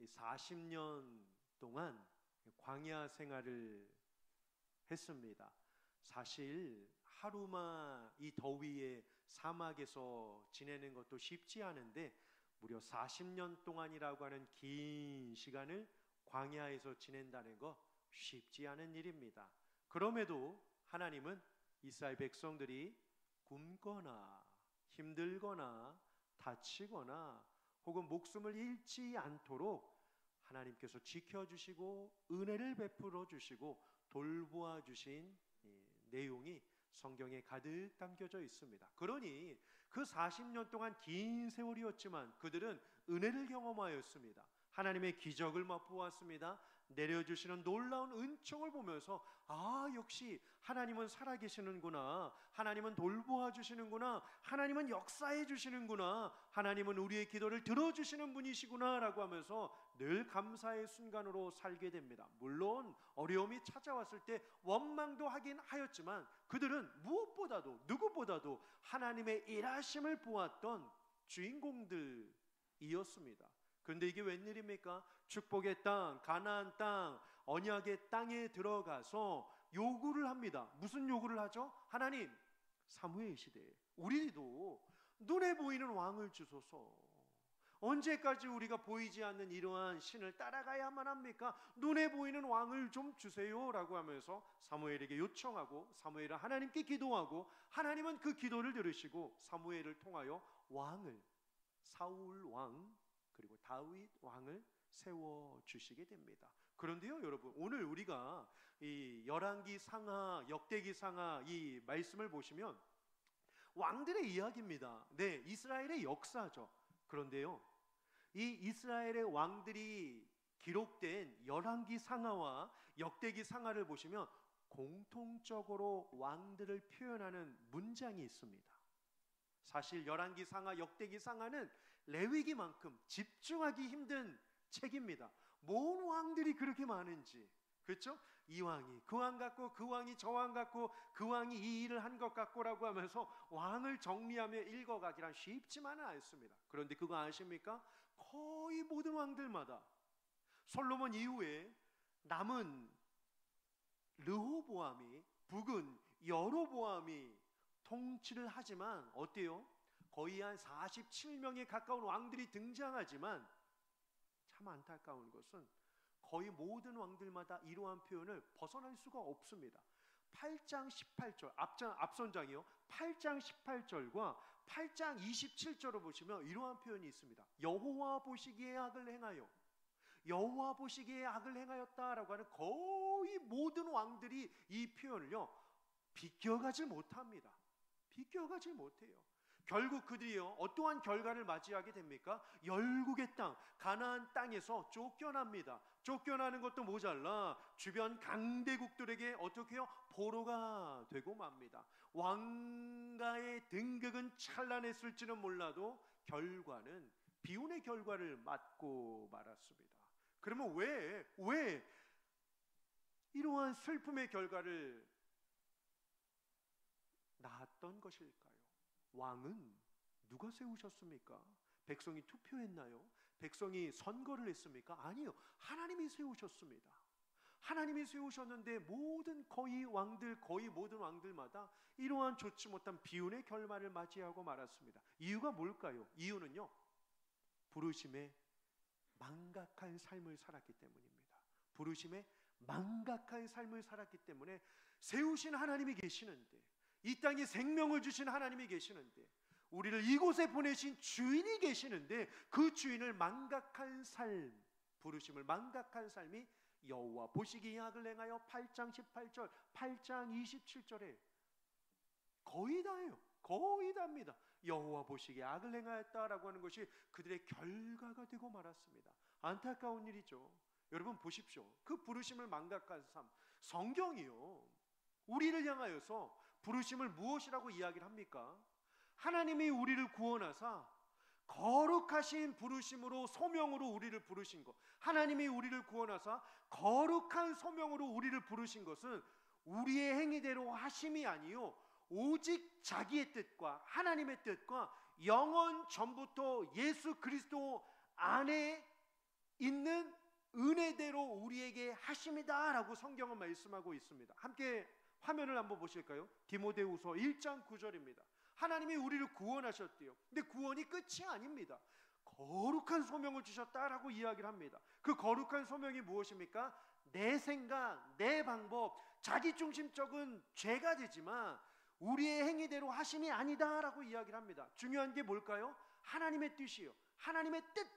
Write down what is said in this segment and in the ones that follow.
40년 동안 광야 생활을 했습니다. 사실 하루만 이 더위에 사막에서 지내는 것도 쉽지 않은데 무려 40년 동안이라고 하는 긴 시간을 광야에서 지낸다는 거 쉽지 않은 일입니다. 그럼에도 하나님은 이스라엘 백성들이 굶거나 힘들거나 다치거나 혹은 목숨을 잃지 않도록 하나님께서 지켜주시고 은혜를 베풀어 주시고 돌보아 주신 내용이 성경에 가득 담겨져 있습니다. 그러니 그 40년 동안 긴 세월이었지만 그들은 은혜를 경험하였습니다. 하나님의 기적을 맛보았습니다. 내려주시는 놀라운 은총을 보면서 역시 하나님은 살아계시는구나, 하나님은 돌보아 주시는구나, 하나님은 역사해 주시는구나, 하나님은 우리의 기도를 들어주시는 분이시구나 라고 하면서 늘 감사의 순간으로 살게 됩니다. 물론 어려움이 찾아왔을 때 원망도 하긴 하였지만 그들은 무엇보다도 누구보다도 하나님의 일하심을 보았던 주인공들이었습니다. 그런데 이게 웬일입니까? 축복의 땅, 가나안 땅, 언약의 땅에 들어가서 요구를 합니다. 무슨 요구를 하죠? 하나님, 사무엘 시대에 우리도 눈에 보이는 왕을 주소서. 언제까지 우리가 보이지 않는 이러한 신을 따라가야만 합니까? 눈에 보이는 왕을 좀 주세요 라고 하면서 사무엘에게 요청하고 사무엘은 하나님께 기도하고 하나님은 그 기도를 들으시고 사무엘을 통하여 왕을, 사울 왕 그리고 다윗 왕을 세워주시게 됩니다. 그런데요 여러분, 오늘 우리가 이 열왕기 상하, 역대기 상하 이 말씀을 보시면 왕들의 이야기입니다. 네, 이스라엘의 역사죠. 그런데요, 이 이스라엘의 왕들이 기록된 열왕기 상하와 역대기 상하를 보시면 공통적으로 왕들을 표현하는 문장이 있습니다. 사실 열왕기 상하, 역대기 상하는 레위기만큼 집중하기 힘든 책입니다. 뭔 왕들이 그렇게 많은지, 그렇죠? 이 왕이 그 왕 같고 그 왕이 저 왕 같고 그 왕이 이 일을 한 것 같고라고 하면서 왕을 정리하며 읽어가기란 쉽지만은 않습니다. 그런데 그거 아십니까? 거의 모든 왕들마다 솔로몬 이후에 남은 르호보암이, 북은 여로보암이 통치를 하지만 어때요? 거의 한 47명에 가까운 왕들이 등장하지만 참 안타까운 것은 거의 모든 왕들마다 이러한 표현을 벗어날 수가 없습니다. 8장 18절 앞선 장이요 8장 18절과 8장 27절을 보시면 이러한 표현이 있습니다. 여호와 보시기에 악을 행하여, 여호와 보시기에 악을 행하였다라고 하는 거의 모든 왕들이 이 표현을요 비껴가지 못합니다. 비껴가지 못해요. 결국 그들이요 어떠한 결과를 맞이하게 됩니까? 열국의 땅, 가나안 땅에서 쫓겨납니다. 쫓겨나는 것도 모자라 주변 강대국들에게 어떻게 해요? 포로가 되고 맙니다. 왕가의 등극은 찬란했을지는 몰라도 결과는 비운의 결과를 맞고 말았습니다. 그러면 왜 이러한 슬픔의 결과를 낳았던 것일까요? 왕은 누가 세우셨습니까? 백성이 투표했나요? 백성이 선거를 했습니까? 아니요, 하나님이 세우셨습니다. 하나님이 세우셨는데 거의 모든 왕들마다 이러한 좋지 못한 비운의 결말을 맞이하고 말았습니다. 이유가 뭘까요? 이유는요 부르심에 망각한 삶을 살았기 때문입니다. 부르심에 망각한 삶을 살았기 때문에 세우신 하나님이 계시는데, 이 땅에 생명을 주신 하나님이 계시는데, 우리를 이곳에 보내신 주인이 계시는데 그 주인을 망각한 삶, 부르심을 망각한 삶이 여호와 보시기에 악을 행하여 8장 18절, 8장 27절에 거의 다예요. 거의 다입니다. 여호와 보시기에 악을 행하였다라고 하는 것이 그들의 결과가 되고 말았습니다. 안타까운 일이죠. 여러분 보십시오. 그 부르심을 망각한 삶, 성경이요 우리를 향하여서 부르심을 무엇이라고 이야기를 합니까? 하나님이 우리를 구원하사 거룩하신 부르심으로, 소명으로 우리를 부르신 것, 하나님이 우리를 구원하사 거룩한 소명으로 우리를 부르신 것은 우리의 행위대로 하심이 아니요 오직 자기의 뜻과 하나님의 뜻과 영원 전부터 예수 그리스도 안에 있는 은혜대로 우리에게 하심이다라고 성경은 말씀하고 있습니다. 함께 화면을 한번 보실까요? 디모데후서 1장 9절입니다. 하나님이 우리를 구원하셨대요. 근데 구원이 끝이 아닙니다. 거룩한 소명을 주셨다라고 이야기를 합니다. 그 거룩한 소명이 무엇입니까? 내 생각, 내 방법, 자기중심적인 죄가 되지만 우리의 행위대로 하심이 아니다라고 이야기를 합니다. 중요한 게 뭘까요? 하나님의 뜻이요, 하나님의 뜻.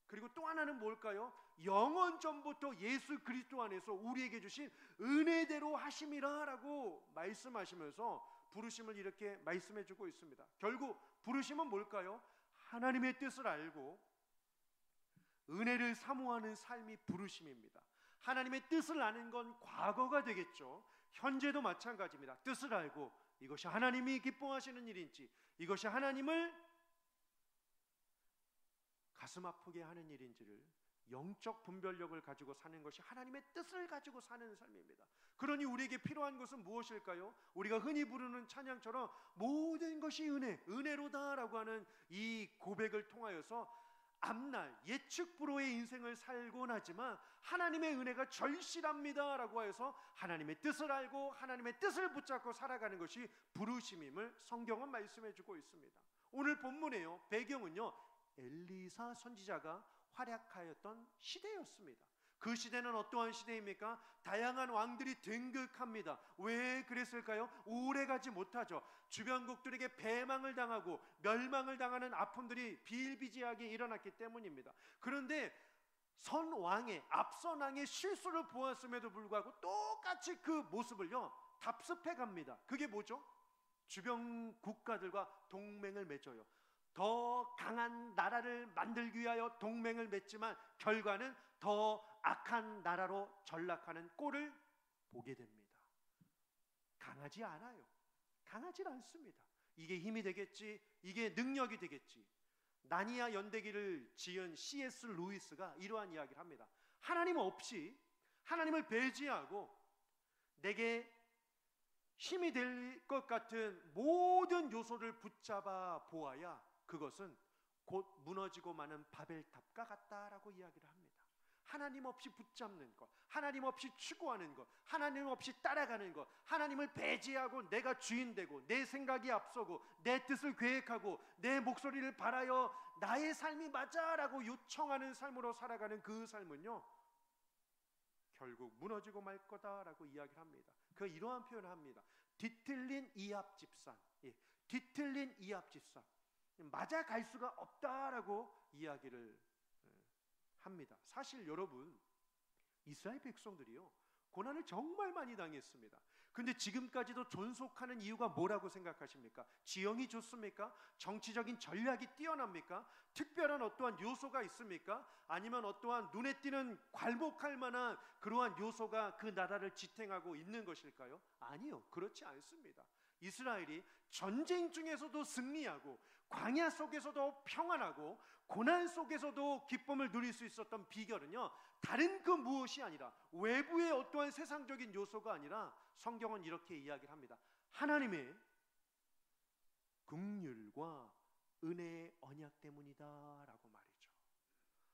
그리고 또 하나는 뭘까요? 영원 전부터 예수 그리스도 안에서 우리에게 주신 은혜대로 하심이라라고 말씀하시면서 부르심을 이렇게 말씀해주고 있습니다. 결국 부르심은 뭘까요? 하나님의 뜻을 알고 은혜를 사모하는 삶이 부르심입니다. 하나님의 뜻을 아는 건 과거가 되겠죠. 현재도 마찬가지입니다. 뜻을 알고 이것이 하나님이 기뻐하시는 일인지, 이것이 하나님을 가슴 아프게 하는 일인지를 영적 분별력을 가지고 사는 것이 하나님의 뜻을 가지고 사는 삶입니다. 그러니 우리에게 필요한 것은 무엇일까요? 우리가 흔히 부르는 찬양처럼 모든 것이 은혜로다라고 하는 이 고백을 통하여서 앞날 예측 불허의 인생을 살곤 하지만 하나님의 은혜가 절실합니다라고 해서 하나님의 뜻을 알고 하나님의 뜻을 붙잡고 살아가는 것이 부르심임을 성경은 말씀해주고 있습니다. 오늘 본문에요, 배경은요, 엘리사 선지자가 활약하였던 시대였습니다. 그 시대는 어떠한 시대입니까? 다양한 왕들이 등극합니다. 왜 그랬을까요? 오래가지 못하죠. 주변국들에게 배망을 당하고 멸망을 당하는 아픔들이 비일비재하게 일어났기 때문입니다. 그런데 앞선 왕의 실수를 보았음에도 불구하고 똑같이 그 모습을요 답습해 갑니다. 그게 뭐죠? 주변 국가들과 동맹을 맺어요. 더 강한 나라를 만들기 위하여 동맹을 맺지만 결과는 더 악한 나라로 전락하는 꼴을 보게 됩니다. 강하지 않아요. 강하지 않습니다. 이게 힘이 되겠지, 이게 능력이 되겠지. 나니아 연대기를 지은 C.S. 루이스가 이러한 이야기를 합니다. 하나님 없이, 하나님을 배제하고 내게 힘이 될 것 같은 모든 요소를 붙잡아 보아야 그것은 곧 무너지고 마는 바벨탑과 같다라고 이야기를 합니다. 하나님 없이 붙잡는 것, 하나님 없이 추구하는 것, 하나님 없이 따라가는 것, 하나님을 배제하고 내가 주인 되고 내 생각이 앞서고 내 뜻을 계획하고 내 목소리를 바라여 나의 삶이 맞아라고 요청하는 삶으로 살아가는 그 삶은요 결국 무너지고 말 거다라고 이야기를 합니다. 그 이러한 표현을 합니다. 뒤틀린 이합 집산, 뒤틀린 이합 집산, 맞아갈 수가 없다라고 이야기를 합니다. 사실 여러분, 이스라엘 백성들이요 고난을 정말 많이 당했습니다. 근데 지금까지도 존속하는 이유가 뭐라고 생각하십니까? 지형이 좋습니까? 정치적인 전략이 뛰어납니까? 특별한 어떠한 요소가 있습니까? 아니면 어떠한 눈에 띄는 괄목할 만한 그러한 요소가 그 나라를 지탱하고 있는 것일까요? 아니요, 그렇지 않습니다. 이스라엘이 전쟁 중에서도 승리하고 광야 속에서도 평안하고 고난 속에서도 기쁨을 누릴 수 있었던 비결은요 다른 그 무엇이 아니라 외부의 어떠한 세상적인 요소가 아니라 성경은 이렇게 이야기를 합니다. 하나님의 긍휼과 은혜의 언약 때문이다라고 말이죠.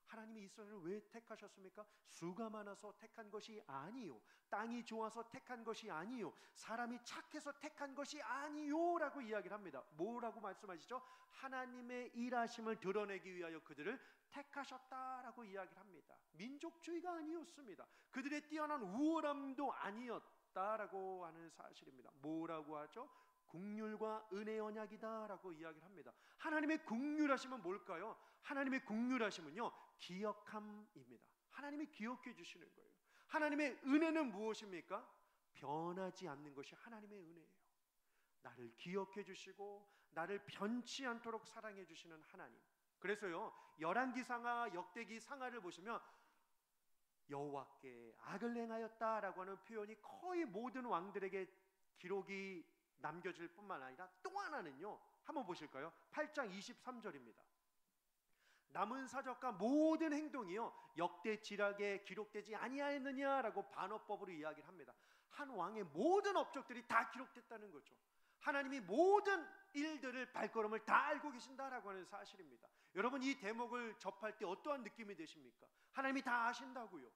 하나님이 이스라엘을 왜 택하셨습니까? 수가 많아서 택한 것이 아니요, 땅이 좋아서 택한 것이 아니요, 사람이 착해서 택한 것이 아니요 라고 이야기를 합니다. 뭐라고 말씀하시죠? 하나님의 일하심을 드러내기 위하여 그들을 택하셨다라고 이야기를 합니다. 민족주의가 아니었습니다. 그들의 뛰어난 우월함도 아니었다라고 하는 사실입니다. 뭐라고 하죠? 긍휼과 은혜의 언약이다라고 이야기를 합니다. 하나님의 긍휼하심은 뭘까요? 하나님의 긍휼하심은요 기억함입니다. 하나님이 기억해 주시는 거예요. 하나님의 은혜는 무엇입니까? 변하지 않는 것이 하나님의 은혜예요. 나를 기억해 주시고 나를 변치 않도록 사랑해 주시는 하나님. 그래서요 열왕기상하 역대기상하를 보시면 여호와께 악을 행하였다라고 하는 표현이 거의 모든 왕들에게 기록이 남겨질 뿐만 아니라 또 하나는요 한번 보실까요? 8장 23절입니다. 남은 사적과 모든 행동이요 역대 지략에 기록되지 아니하였느냐라고 반어법으로 이야기를 합니다. 한 왕의 모든 업적들이 다 기록됐다는 거죠. 하나님이 모든 일들을 발걸음을 다 알고 계신다라고 하는 사실입니다. 여러분, 이 대목을 접할 때 어떠한 느낌이 되십니까? 하나님이 다 아신다고요.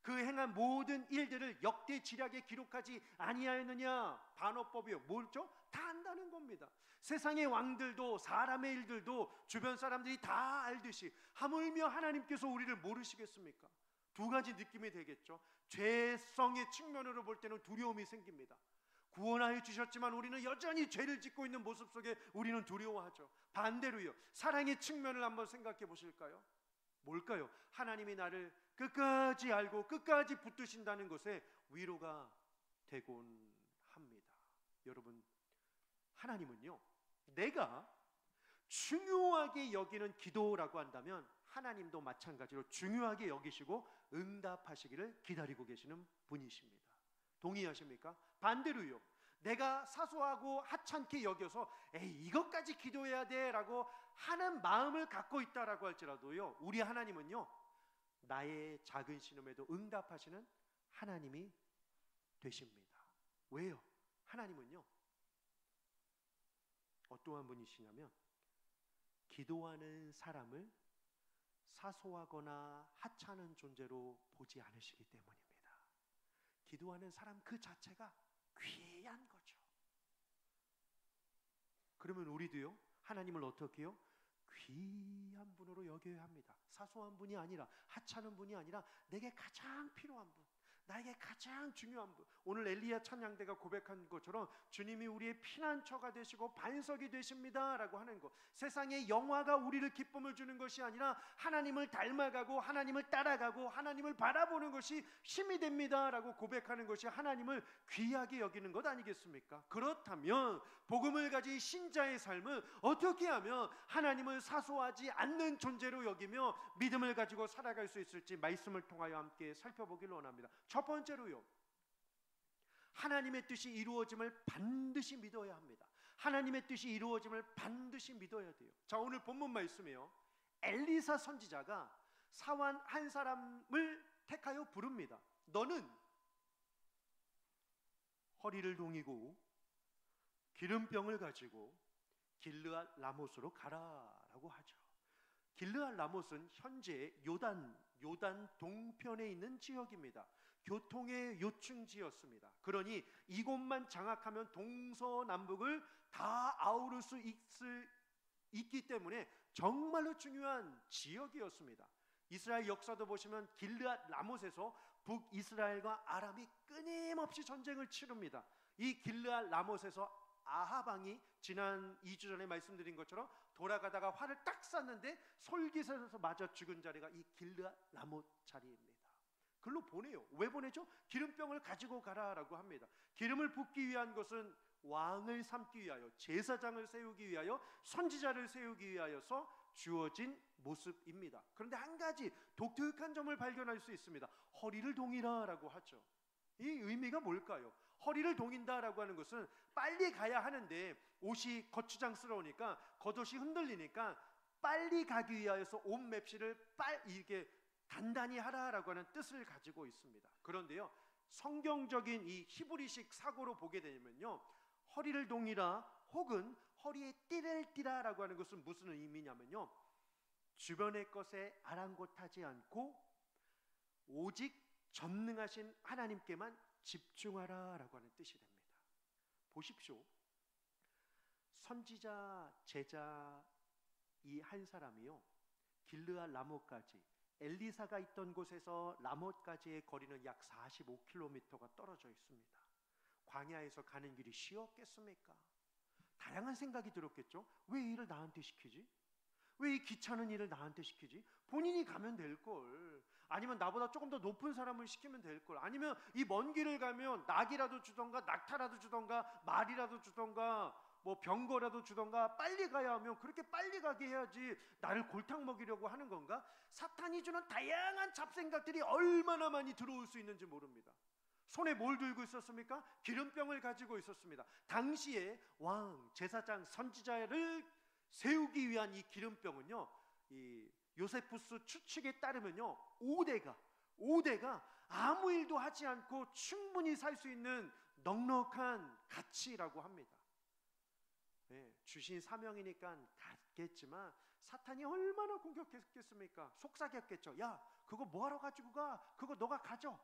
그 행한 모든 일들을 역대 지략에 기록하지 아니하였느냐? 반어법이요. 뭐죠? 다 안다는 겁니다. 세상의 왕들도 사람의 일들도 주변 사람들이 다 알듯이 하물며 하나님께서 우리를 모르시겠습니까? 두 가지 느낌이 되겠죠. 죄성의 측면으로 볼 때는 두려움이 생깁니다. 구원하여 주셨지만 우리는 여전히 죄를 짓고 있는 모습 속에 우리는 두려워하죠. 반대로요, 사랑의 측면을 한번 생각해 보실까요? 뭘까요? 하나님이 나를 끝까지 알고 끝까지 붙드신다는 것에 위로가 되곤 합니다. 여러분, 하나님은요, 내가 중요하게 여기는 기도라고 한다면 하나님도 마찬가지로 중요하게 여기시고 응답하시기를 기다리고 계시는 분이십니다. 동의하십니까? 반대로요, 내가 사소하고 하찮게 여겨서 이것까지 기도해야 돼 라고 하는 마음을 갖고 있다라고 할지라도요, 우리 하나님은요, 나의 작은 신음에도 응답하시는 하나님이 되십니다. 왜요? 하나님은요, 어떠한 분이시냐면 기도하는 사람을 사소하거나 하찮은 존재로 보지 않으시기 때문입니다. 기도하는 사람 그 자체가 귀한 거죠. 그러면 우리도요, 하나님을 어떻게 해요? 귀한 분으로 여겨야 합니다. 사소한 분이 아니라, 하찮은 분이 아니라 내게 가장 필요한 분, 나에게 가장 중요한 분. 오늘 엘리야 찬양대가 고백한 것처럼 주님이 우리의 피난처가 되시고 반석이 되십니다 라고 하는 것, 세상의 영화가 우리를 기쁨을 주는 것이 아니라 하나님을 닮아가고 하나님을 따라가고 하나님을 바라보는 것이 힘이 됩니다 라고 고백하는 것이 하나님을 귀하게 여기는 것 아니겠습니까? 그렇다면 복음을 가진 신자의 삶은 어떻게 하면 하나님을 사소하지 않는 존재로 여기며 믿음을 가지고 살아갈 수 있을지 말씀을 통하여 함께 살펴보기를 원합니다. 첫 번째로요, 하나님의 뜻이 이루어짐을 반드시 믿어야 합니다. 하나님의 뜻이 이루어짐을 반드시 믿어야 돼요. 자, 오늘 본문 말씀이요, 엘리사 선지자가 사환 한 사람을 택하여 부릅니다. 너는 허리를 동이고 기름병을 가지고 길르앗 라못으로 가라라고 하죠. 길르앗 라못은 현재 요단 동편에 있는 지역입니다. 교통의 요충지였습니다. 그러니 이곳만 장악하면 동서남북을 다 아우를 수 있기 때문에 정말로 중요한 지역이었습니다. 이스라엘 역사도 보시면 길르앗 라못에서 북이스라엘과 아람이 끊임없이 전쟁을 치릅니다. 이 길르앗 라못에서 아하방이 지난 2주 전에 말씀드린 것처럼 돌아가다가 활을 딱 쐈는데 솔깃해서 맞아 죽은 자리가 이 길르앗 라못 자리입니다. 글로 보내요. 왜 보내죠? 기름병을 가지고 가라라고 합니다. 기름을 붓기 위한 것은 왕을 삼기 위하여, 제사장을 세우기 위하여, 선지자를 세우기 위하여서 주어진 모습입니다. 그런데 한 가지 독특한 점을 발견할 수 있습니다. 허리를 동이라라고 하죠. 이 의미가 뭘까요? 허리를 동인다라고 하는 것은 빨리 가야 하는데 옷이 거추장스러우니까, 겉옷이 흔들리니까 빨리 가기 위하여서 옷 맵시를 이렇게 단단히 하라라고 하는 뜻을 가지고 있습니다. 그런데요, 성경적인 이 히브리식 사고로 보게 되면요, 허리를 동이라 혹은 허리에 띠를 띠라라고 하는 것은 무슨 의미냐면요, 주변의 것에 아랑곳하지 않고 오직 전능하신 하나님께만 집중하라라고 하는 뜻이 됩니다. 보십시오. 선지자 제자 이 한 사람이요, 길르앗 라못까지, 엘리사가 있던 곳에서 라못까지의 거리는 약 45km가 떨어져 있습니다. 광야에서 가는 길이 쉬웠겠습니까? 다양한 생각이 들었겠죠. 왜 이 일을 나한테 시키지? 왜 이 귀찮은 일을 나한테 시키지? 본인이 가면 될걸. 아니면 나보다 조금 더 높은 사람을 시키면 될걸. 아니면 이 먼 길을 가면 낙이라도 주던가 낙타라도 주던가 말이라도 주던가 뭐 병거라도 주던가 빨리 가야 하면 그렇게 빨리 가게 해야지 나를 골탕 먹이려고 하는 건가? 사탄이 주는 다양한 잡생각들이 얼마나 많이 들어올 수 있는지 모릅니다. 손에 뭘 들고 있었습니까? 기름병을 가지고 있었습니다. 당시에 왕, 제사장, 선지자를 세우기 위한 이 기름병은요, 이 요세푸스 추측에 따르면요, 5대가 아무 일도 하지 않고 충분히 살 수 있는 넉넉한 가치라고 합니다. 네, 주신 사명이니까 갔겠지만 사탄이 얼마나 공격했겠습니까? 속삭였겠죠. 야, 그거 뭐하러 가지고 가? 그거 너가 가져.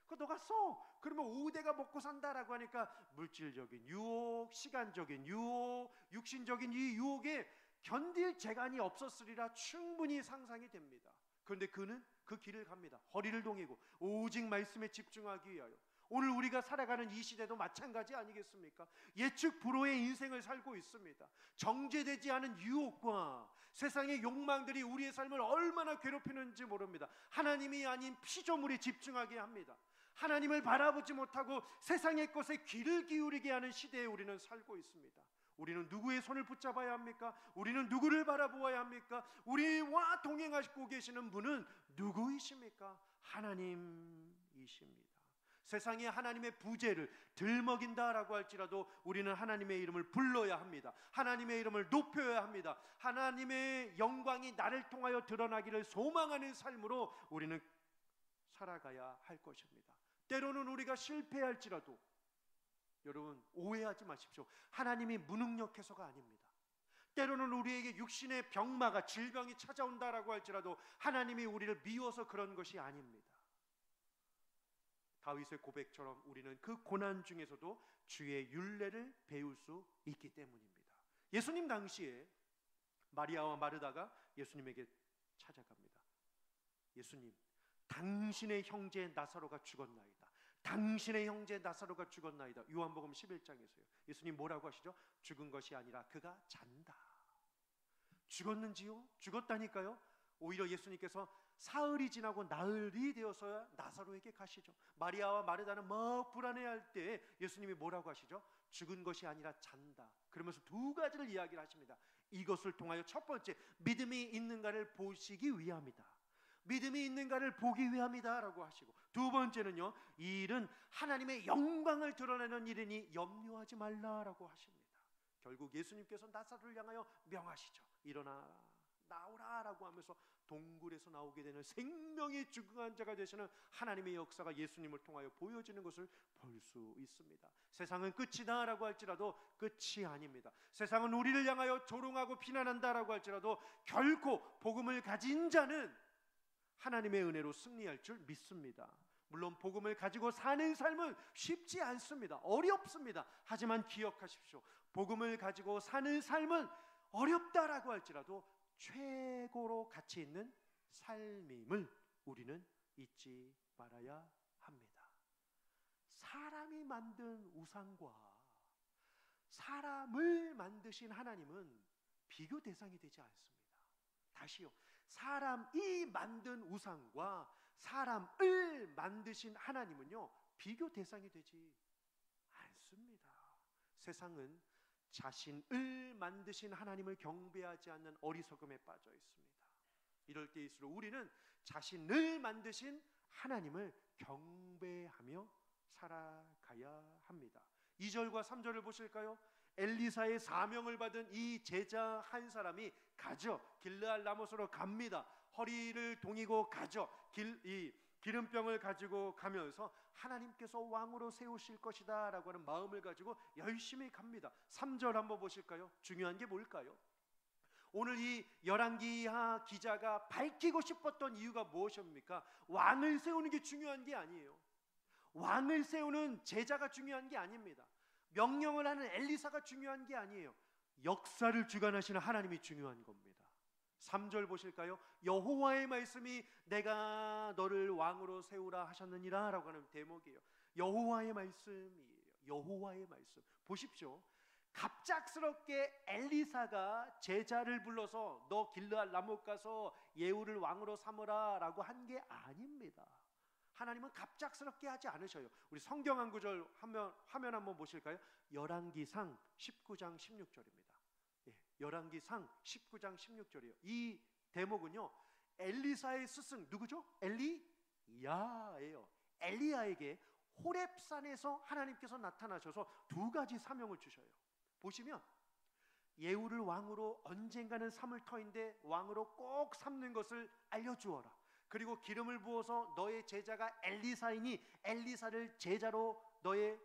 그거 너가 써. 그러면 5대가 먹고 산다라고 하니까 물질적인 유혹, 시간적인 유혹, 육신적인 이 유혹에 견딜 재간이 없었으리라 충분히 상상이 됩니다. 그런데 그는 그 길을 갑니다. 허리를 동이고 오직 말씀에 집중하기 위하여. 오늘 우리가 살아가는 이 시대도 마찬가지 아니겠습니까? 예측 불허의 인생을 살고 있습니다. 정제되지 않은 유혹과 세상의 욕망들이 우리의 삶을 얼마나 괴롭히는지 모릅니다. 하나님이 아닌 피조물에 집중하게 합니다. 하나님을 바라보지 못하고 세상의 것에 귀를 기울이게 하는 시대에 우리는 살고 있습니다. 우리는 누구의 손을 붙잡아야 합니까? 우리는 누구를 바라보아야 합니까? 우리와 동행하시고 계시는 분은 누구이십니까? 하나님이십니다. 세상에 하나님의 부재를 들먹인다라고 할지라도 우리는 하나님의 이름을 불러야 합니다. 하나님의 이름을 높여야 합니다. 하나님의 영광이 나를 통하여 드러나기를 소망하는 삶으로 우리는 살아가야 할 것입니다. 때로는 우리가 실패할지라도 여러분 오해하지 마십시오. 하나님이 무능력해서가 아닙니다. 때로는 우리에게 육신의 병마가 질병이 찾아온다라고 할지라도 하나님이 우리를 미워서 그런 것이 아닙니다. 다윗의 고백처럼 우리는 그 고난 중에서도 주의 율례를 배울 수 있기 때문입니다. 예수님 당시에 마리아와 마르다가 예수님에게 찾아갑니다. 예수님, 당신의 형제 나사로가 죽었나이다. 당신의 형제 나사로가 죽었나이다. 요한복음 11장에서요. 예수님 뭐라고 하시죠? 죽은 것이 아니라 그가 잔다. 죽었는지요? 죽었다니까요. 오히려 예수님께서 사흘이 지나고 나흘이 되어서야 나사로에게 가시죠. 마리아와 마르다는 막 불안해할 때 예수님이 뭐라고 하시죠? 죽은 것이 아니라 잔다. 그러면서 두 가지를 이야기를 하십니다. 이것을 통하여 첫 번째, 믿음이 있는가를 보시기 위함이다. 믿음이 있는가를 보기 위함이다 라고 하시고, 두 번째는요, 이 일은 하나님의 영광을 드러내는 일이니 염려하지 말라라고 하십니다. 결국 예수님께서 나사로를 향하여 명하시죠. 일어나 나오라 라고 하면서 동굴에서 나오게 되는 생명이 죽은 자가 되시는 하나님의 역사가 예수님을 통하여 보여지는 것을 볼 수 있습니다. 세상은 끝이다 라고 할지라도 끝이 아닙니다. 세상은 우리를 향하여 조롱하고 비난한다 라고 할지라도 결코 복음을 가진 자는 하나님의 은혜로 승리할 줄 믿습니다. 물론 복음을 가지고 사는 삶은 쉽지 않습니다. 어렵습니다. 하지만 기억하십시오. 복음을 가지고 사는 삶은 어렵다라고 할지라도 최고로 가치 있는 삶임을 우리는 잊지 말아야 합니다. 사람이 만든 우상과 사람을 만드신 하나님은 비교 대상이 되지 않습니다. 다시요. 사람이 만든 우상과 사람을 만드신 하나님은요, 비교 대상이 되지 않습니다. 세상은 자신을 만드신 하나님을 경배하지 않는 어리석음에 빠져 있습니다. 이럴 때일수록 우리는 자신을 만드신 하나님을 경배하며 살아가야 합니다. 2절과 3절을 보실까요? 엘리사의 사명을 받은 이 제자 한 사람이 가죠. 길르앗 라못으로 갑니다. 허리를 동이고 가죠. 기름병을 가지고 가면서 하나님께서 왕으로 세우실 것이다 라고 하는 마음을 가지고 열심히 갑니다. 3절 한번 보실까요? 중요한 게 뭘까요? 오늘 이 열왕기하 기자가 밝히고 싶었던 이유가 무엇입니까? 왕을 세우는 게 중요한 게 아니에요. 왕을 세우는 제자가 중요한 게 아닙니다. 명령을 하는 엘리사가 중요한 게 아니에요. 역사를 주관하시는 하나님이 중요한 겁니다. 3절 보실까요? 여호와의 말씀이 내가 너를 왕으로 세우라 하셨느니라 라고 하는 대목이에요. 여호와의 말씀이에요. 여호와의 말씀. 보십시오. 갑작스럽게 엘리사가 제자를 불러서 너 길르앗 라못 가서 예후를 왕으로 삼으라 라고 한 게 아닙니다. 하나님은 갑작스럽게 하지 않으셔요. 우리 성경 한 구절 화면 한번 보실까요? 열왕기상 19장 16절입니다. 열왕기상 19장 16절이에요. 이 대목은요, 엘리사의 스승 누구죠? 엘리야예요. 엘리야에게 호렙산에서 하나님께서 나타나셔서 두 가지 사명을 주셔요. 보시면 예후를 왕으로 언젠가는 삼을 터인데 왕으로 꼭 삼는 것을 알려주어라. 그리고 기름을 부어서 너의 제자가 엘리사이니 엘리사를 제자로 너의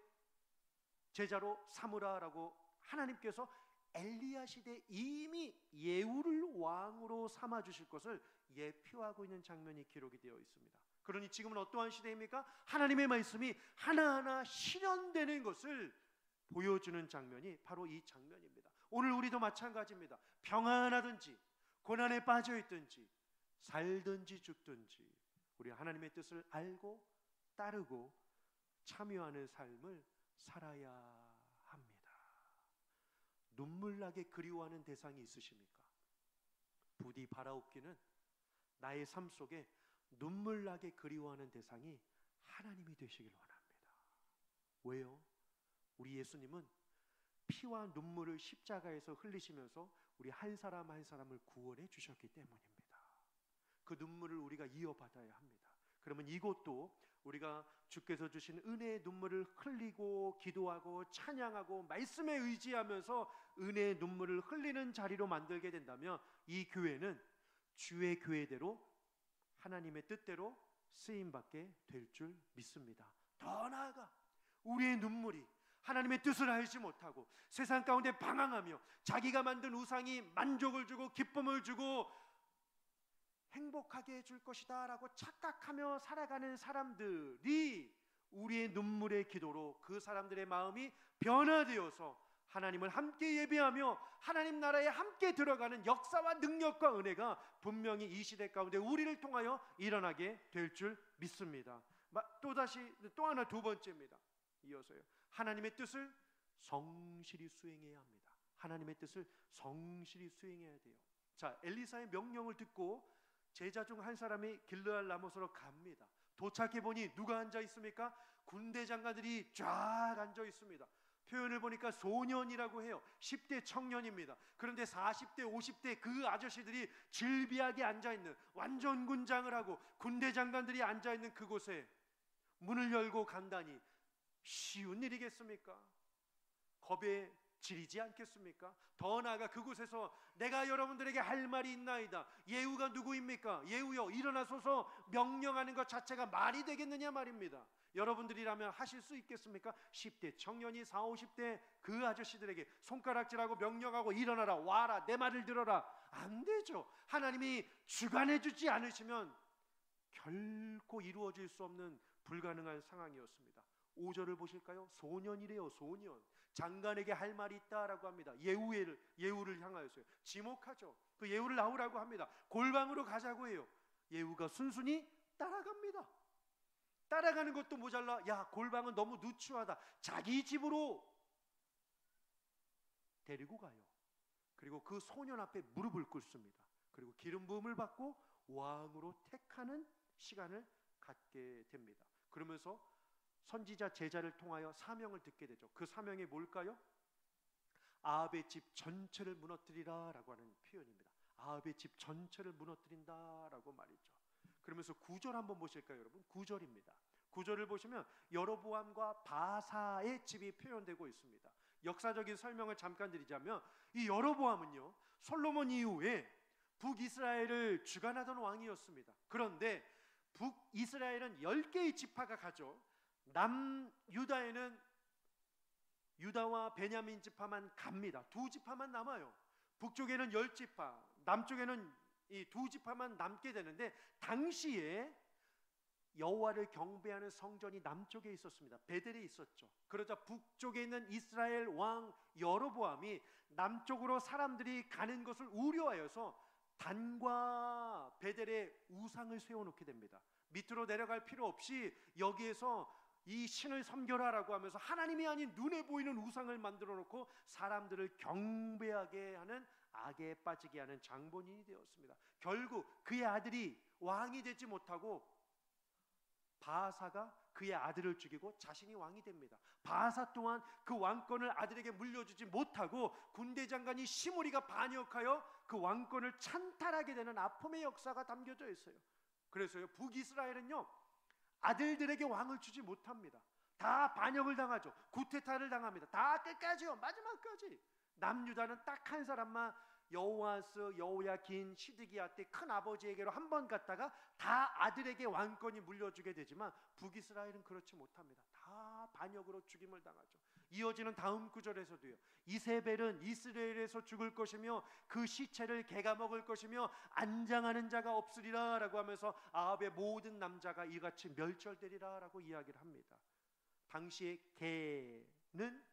제자로 삼으라라고 하나님께서 엘리야 시대에 이미 예후를 왕으로 삼아주실 것을 예표하고 있는 장면이 기록이 되어 있습니다. 그러니 지금은 어떠한 시대입니까? 하나님의 말씀이 하나하나 실현되는 것을 보여주는 장면이 바로 이 장면입니다. 오늘 우리도 마찬가지입니다. 평안하든지 고난에 빠져 있든지 살든지 죽든지 우리 하나님의 뜻을 알고 따르고 참여하는 삶을 살아야 합니다. 눈물 나게 그리워하는 대상이 있으십니까? 부디 바라옵기는 나의 삶 속에 눈물 나게 그리워하는 대상이 하나님이 되시길 원합니다. 왜요? 우리 예수님은 피와 눈물을 십자가에서 흘리시면서 우리 한 사람 한 사람을 구원해 주셨기 때문입니다. 그 눈물을 우리가 이어받아야 합니다. 그러면 이것도 우리가 주께서 주신 은혜의 눈물을 흘리고 기도하고 찬양하고 말씀에 의지하면서 은혜의 눈물을 흘리는 자리로 만들게 된다면 이 교회는 주의 교회대로 하나님의 뜻대로 쓰임받게 될 줄 믿습니다. 더 나아가 우리의 눈물이 하나님의 뜻을 알지 못하고 세상 가운데 방황하며 자기가 만든 우상이 만족을 주고 기쁨을 주고 행복하게 해줄 것이다 라고 착각하며 살아가는 사람들이 우리의 눈물의 기도로 그 사람들의 마음이 변화되어서 하나님을 함께 예배하며 하나님 나라에 함께 들어가는 역사와 능력과 은혜가 분명히 이 시대 가운데 우리를 통하여 일어나게 될 줄 믿습니다. 또다시 또 하나 두 번째입니다. 이어서요. 하나님의 뜻을 성실히 수행해야 합니다. 하나님의 뜻을 성실히 수행해야 돼요. 자, 엘리사의 명령을 듣고 제자 중 한 사람이 길르앗 라못으로 갑니다. 도착해 보니 누가 앉아 있습니까? 군대 장관들이 쫙 앉아 있습니다. 표현을 보니까 소년이라고 해요. 10대 청년입니다. 그런데 40대 50대 그 아저씨들이 질비하게 앉아있는, 완전 군장을 하고 군대 장관들이 앉아있는 그곳에 문을 열고 간다니 쉬운 일이겠습니까? 겁에 지리지 않겠습니까? 더 나아가 그곳에서 내가 여러분들에게 할 말이 있나이다. 예후가 누구입니까? 예후여 일어나소서 명령하는 것 자체가 말이 되겠느냐 말입니다. 여러분들이라면 하실 수 있겠습니까? 10대 청년이 40, 50대 그 아저씨들에게 손가락질하고 명령하고 일어나라, 와라, 내 말을 들어라. 안 되죠. 하나님이 주관해 주지 않으시면 결코 이루어질 수 없는 불가능한 상황이었습니다. 5절을 보실까요? 소년이래요. 소년. 장관에게 할 말이 있다라고 합니다. 예후를 향하여서요. 지목하죠. 그 예후를 나오라고 합니다. 골방으로 가자고 해요. 예후가 순순히 따라갑니다. 따라가는 것도 모자라. 야, 골방은 너무 누추하다. 자기 집으로 데리고 가요. 그리고 그 소년 앞에 무릎을 꿇습니다. 그리고 기름 부음을 받고 왕으로 택하는 시간을 갖게 됩니다. 그러면서 선지자 제자를 통하여 사명을 듣게 되죠. 그 사명이 뭘까요? 아합의 집 전체를 무너뜨리라 라고 하는 표현입니다. 아합의 집 전체를 무너뜨린다 라고 말이죠. 그러면서 9절 한번 보실까요 여러분? 9절입니다. 9절을 보시면 여로보암과 바사의 집이 표현되고 있습니다. 역사적인 설명을 잠깐 드리자면 이 여로보암은요, 솔로몬 이후에 북이스라엘을 주관하던 왕이었습니다. 그런데 북이스라엘은 10개의 지파가 가죠. 남유다에는 유다와 베냐민 지파만 갑니다. 두 지파만 남아요. 북쪽에는 10지파, 남쪽에는 이 두 지파만 남게 되는데 당시에 여호와를 경배하는 성전이 남쪽에 있었습니다. 베델에 있었죠. 그러자 북쪽에 있는 이스라엘 왕 여로보암이 남쪽으로 사람들이 가는 것을 우려하여서 단과 베델에 우상을 세워놓게 됩니다. 밑으로 내려갈 필요 없이 여기에서 이 신을 섬겨라라고 하면서 하나님이 아닌 눈에 보이는 우상을 만들어 놓고 사람들을 경배하게 하는 악에 빠지게 하는 장본인이 되었습니다. 결국 그의 아들이 왕이 되지 못하고 바하사가 그의 아들을 죽이고 자신이 왕이 됩니다. 바하사 또한 그 왕권을 아들에게 물려주지 못하고 군대 장관이 시므리가 반역하여 그 왕권을 찬탈하게 되는 아픔의 역사가 담겨져 있어요. 그래서요, 북이스라엘은요 아들들에게 왕을 주지 못합니다. 다 반역을 당하죠. 구테타를 당합니다. 다 끝까지요. 마지막까지. 남유다는 딱 한 사람만 여호아스, 여호야긴, 시드기야 때 큰 아버지에게로 한 번 갔다가 다 아들에게 왕권이 물려주게 되지만 북이스라엘은 그렇지 못합니다. 다 반역으로 죽임을 당하죠. 이어지는 다음 구절에서도요, 이세벨은 이스라엘에서 죽을 것이며 그 시체를 개가 먹을 것이며 안장하는 자가 없으리라 라고 하면서 아합의 모든 남자가 이같이 멸절되리라 라고 이야기를 합니다. 당시의 개는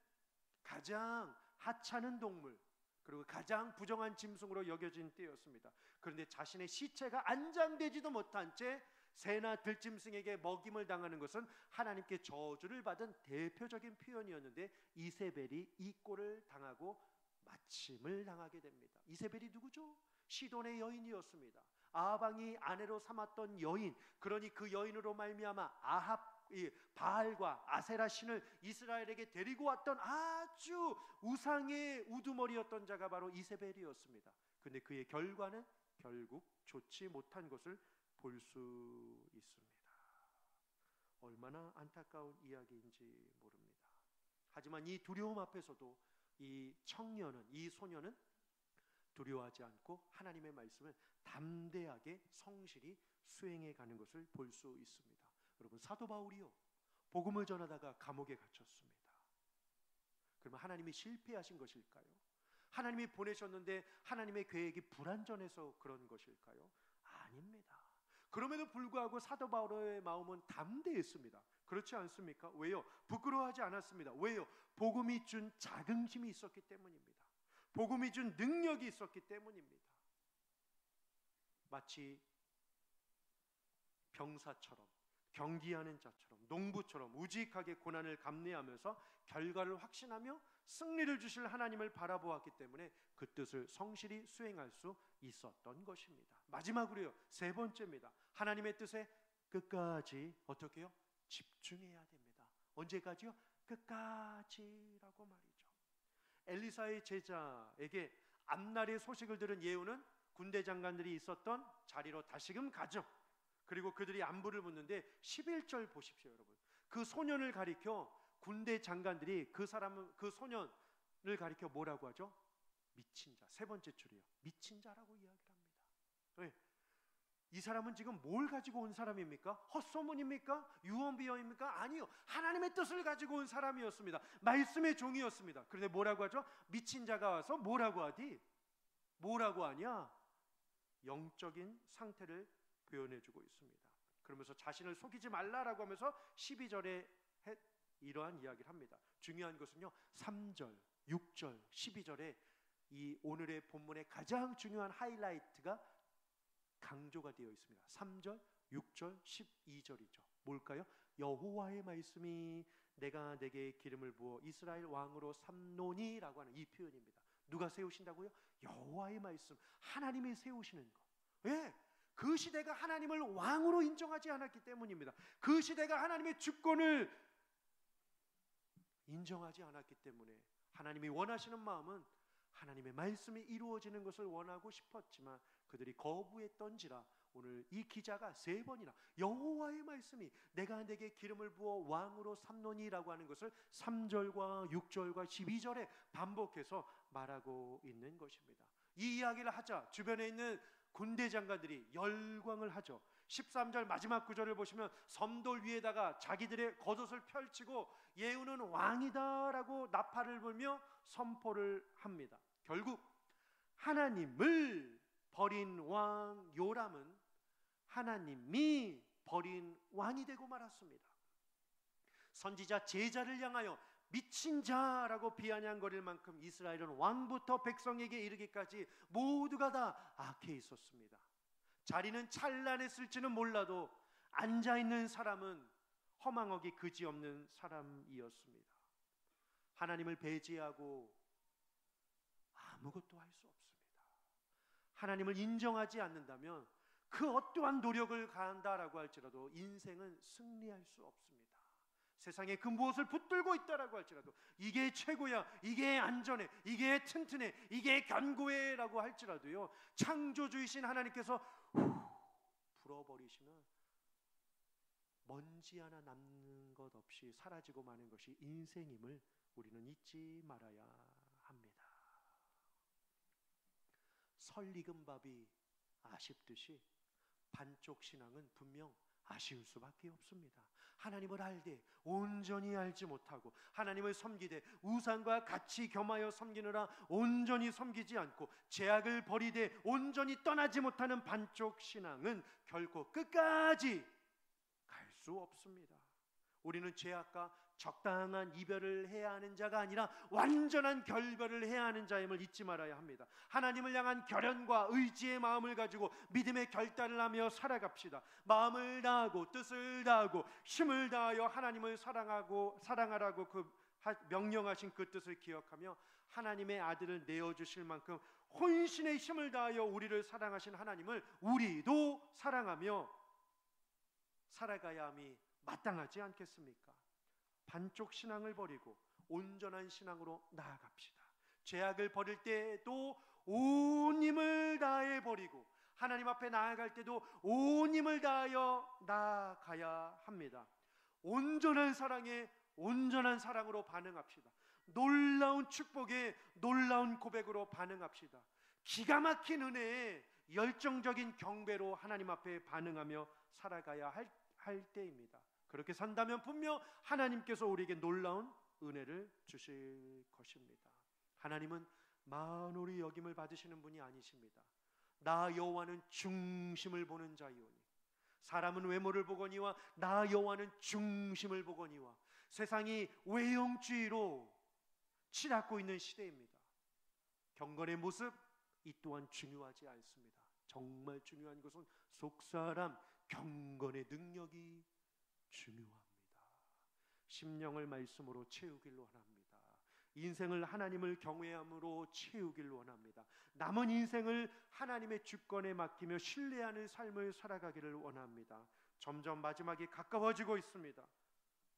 가장 하찮은 동물, 그리고 가장 부정한 짐승으로 여겨진 때였습니다. 그런데 자신의 시체가 안장되지도 못한 채 새나 들짐승에게 먹임을 당하는 것은 하나님께 저주를 받은 대표적인 표현이었는데, 이세벨이 이 꼴을 당하고 마침을 당하게 됩니다. 이세벨이 누구죠? 시돈의 여인이었습니다. 아합 왕이 아내로 삼았던 여인, 그러니 그 여인으로 말미암아 바알과 아세라 신을 이스라엘에게 데리고 왔던 아주 우상의 우두머리였던 자가 바로 이세벨이었습니다. 그런데 그의 결과는 결국 좋지 못한 것을 볼 수 있습니다. 얼마나 안타까운 이야기인지 모릅니다. 하지만 이 두려움 앞에서도 이 청년은, 이 소년은 두려워하지 않고 하나님의 말씀을 담대하게 성실히 수행해 가는 것을 볼 수 있습니다. 여러분, 사도 바울이요, 복음을 전하다가 감옥에 갇혔습니다. 그러면 하나님이 실패하신 것일까요? 하나님이 보내셨는데 하나님의 계획이 불완전해서 그런 것일까요? 아닙니다. 그럼에도 불구하고 사도 바울의 마음은 담대했습니다. 그렇지 않습니까? 왜요? 부끄러워하지 않았습니다. 왜요? 복음이 준 자긍심이 있었기 때문입니다. 복음이 준 능력이 있었기 때문입니다. 마치 병사처럼, 경기하는 자처럼, 농부처럼 우직하게 고난을 감내하면서 결과를 확신하며 승리를 주실 하나님을 바라보았기 때문에 그 뜻을 성실히 수행할 수 있었던 것입니다. 마지막으로요, 세 번째입니다. 하나님의 뜻에 끝까지 어떻게 해요? 집중해야 됩니다. 언제까지요? 끝까지라고 말이죠. 엘리사의 제자에게 앞날의 소식을 들은 예후는 군대 장관들이 있었던 자리로 다시금 가죠. 그리고 그들이 안부를 묻는데 11절 보십시오, 여러분. 그 소년을 가리켜 군대 장관들이 그 소년을 가리켜 뭐라고 하죠? 미친 자. 세 번째 줄이요, 미친 자라고 이야기를 합니다. 왜? 이 사람은 지금 뭘 가지고 온 사람입니까? 헛소문입니까? 유언비어입니까? 아니요, 하나님의 뜻을 가지고 온 사람이었습니다. 말씀의 종이었습니다. 그런데 뭐라고 하죠? 미친 자가 와서 뭐라고 하디? 뭐라고 하냐? 영적인 상태를 표현해주고 있습니다. 그러면서 자신을 속이지 말라라고 하면서 12절에 이러한 이야기를 합니다. 중요한 것은요, 3절, 6절, 12절에 이 오늘의 본문의 가장 중요한 하이라이트가 강조가 되어 있습니다. 3절, 6절, 12절이죠. 뭘까요? 여호와의 말씀이 내가 내게 기름을 부어 이스라엘 왕으로 삼노니라고 하는 이 표현입니다. 누가 세우신다고요? 여호와의 말씀, 하나님이 세우시는 것. 왜? 그 시대가 하나님을 왕으로 인정하지 않았기 때문입니다. 그 시대가 하나님의 주권을 인정하지 않았기 때문에 하나님이 원하시는 마음은 하나님의 말씀이 이루어지는 것을 원하고 싶었지만 그들이 거부했던지라 오늘 이 기자가 3번이나 여호와의 말씀이 내가 내게 기름을 부어 왕으로 삼노니라고 하는 것을 3절과 6절과 12절에 반복해서 말하고 있는 것입니다. 이 이야기를 하자 주변에 있는 군대 장관들이 열광을 하죠. 13절 마지막 구절을 보시면 섬돌 위에다가 자기들의 겉옷을 펼치고 예후는 왕이다라고 나팔을 불며 선포를 합니다. 결국 하나님을 버린 왕 요람은 하나님이 버린 왕이 되고 말았습니다. 선지자 제자를 향하여 미친 자라고 비아냥거릴 만큼 이스라엘은 왕부터 백성에게 이르기까지 모두가 다 악해 있었습니다. 자리는 찬란했을지는 몰라도 앉아있는 사람은 허망하기 그지없는 사람이었습니다. 하나님을 배제하고 아무것도 할 수 없습니다. 하나님을 인정하지 않는다면 그 어떠한 노력을 가한다라고 할지라도 인생은 승리할 수 없습니다. 세상에 그 무엇을 붙들고 있다라고 할지라도 이게 최고야, 이게 안전해, 이게 튼튼해, 이게 견고해 라고 할지라도요, 창조주이신 하나님께서 불어버리시면 먼지 하나 남는 것 없이 사라지고 마는 것이 인생임을 우리는 잊지 말아야 합니다. 설익은 밥이 아쉽듯이 반쪽 신앙은 분명 아쉬울 수밖에 없습니다. 하나님을 알되 온전히 알지 못하고 하나님을 섬기되 우상과 같이 겸하여 섬기느라 온전히 섬기지 않고 죄악을 버리되 온전히 떠나지 못하는 반쪽 신앙은 결코 끝까지 갈 수 없습니다. 우리는 죄악과 적당한 이별을 해야 하는 자가 아니라 완전한 결별을 해야 하는 자임을 잊지 말아야 합니다. 하나님을 향한 결연과 의지의 마음을 가지고 믿음의 결단을 하며 살아갑시다. 마음을 다하고 뜻을 다하고 힘을 다하여 하나님을 사랑하라고 명령하신 그 뜻을 기억하며 하나님의 아들을 내어주실 만큼 혼신의 힘을 다하여 우리를 사랑하신 하나님을 우리도 사랑하며 살아가야 함이 마땅하지 않겠습니까? 반쪽 신앙을 버리고 온전한 신앙으로 나아갑시다. 죄악을 버릴 때도 온 힘을 다해 버리고 하나님 앞에 나아갈 때도 온 힘을 다하여 나아가야 합니다. 온전한 사랑에 온전한 사랑으로 반응합시다. 놀라운 축복에 놀라운 고백으로 반응합시다. 기가 막힌 은혜에 열정적인 경배로 하나님 앞에 반응하며 살아가야 할 때입니다. 그렇게 산다면 분명 하나님께서 우리에게 놀라운 은혜를 주실 것입니다. 하나님은 만홀히 여김을 받으시는 분이 아니십니다. 나 여호와는 중심을 보는 자이오니 사람은 외모를 보거니와 나 여호와는 중심을 보거니와 세상이 외형주의로 치닫고 있는 시대입니다. 경건의 모습 이 또한 중요하지 않습니다. 정말 중요한 것은 속사람 경건의 능력이 중요합니다. 심령을 말씀으로 채우기를 원합니다. 인생을 하나님을 경외함으로 채우기를 원합니다. 남은 인생을 하나님의 주권에 맡기며 신뢰하는 삶을 살아가기를 원합니다. 점점 마지막이 가까워지고 있습니다.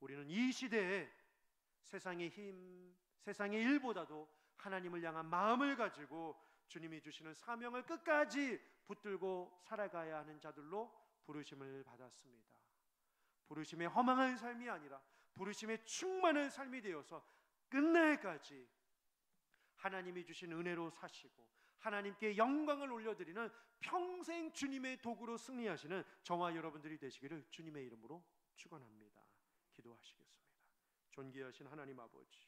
우리는 이 시대에 세상의 힘, 세상의 일보다도 하나님을 향한 마음을 가지고 주님이 주시는 사명을 끝까지 붙들고 살아가야 하는 자들로 부르심을 받았습니다. 부르심의 허망한 삶이 아니라 부르심의 충만한 삶이 되어서 끝날까지 하나님이 주신 은혜로 사시고 하나님께 영광을 올려드리는 평생 주님의 도구로 승리하시는 저와 여러분들이 되시기를 주님의 이름으로 축원합니다. 기도하시겠습니다. 존귀하신 하나님 아버지,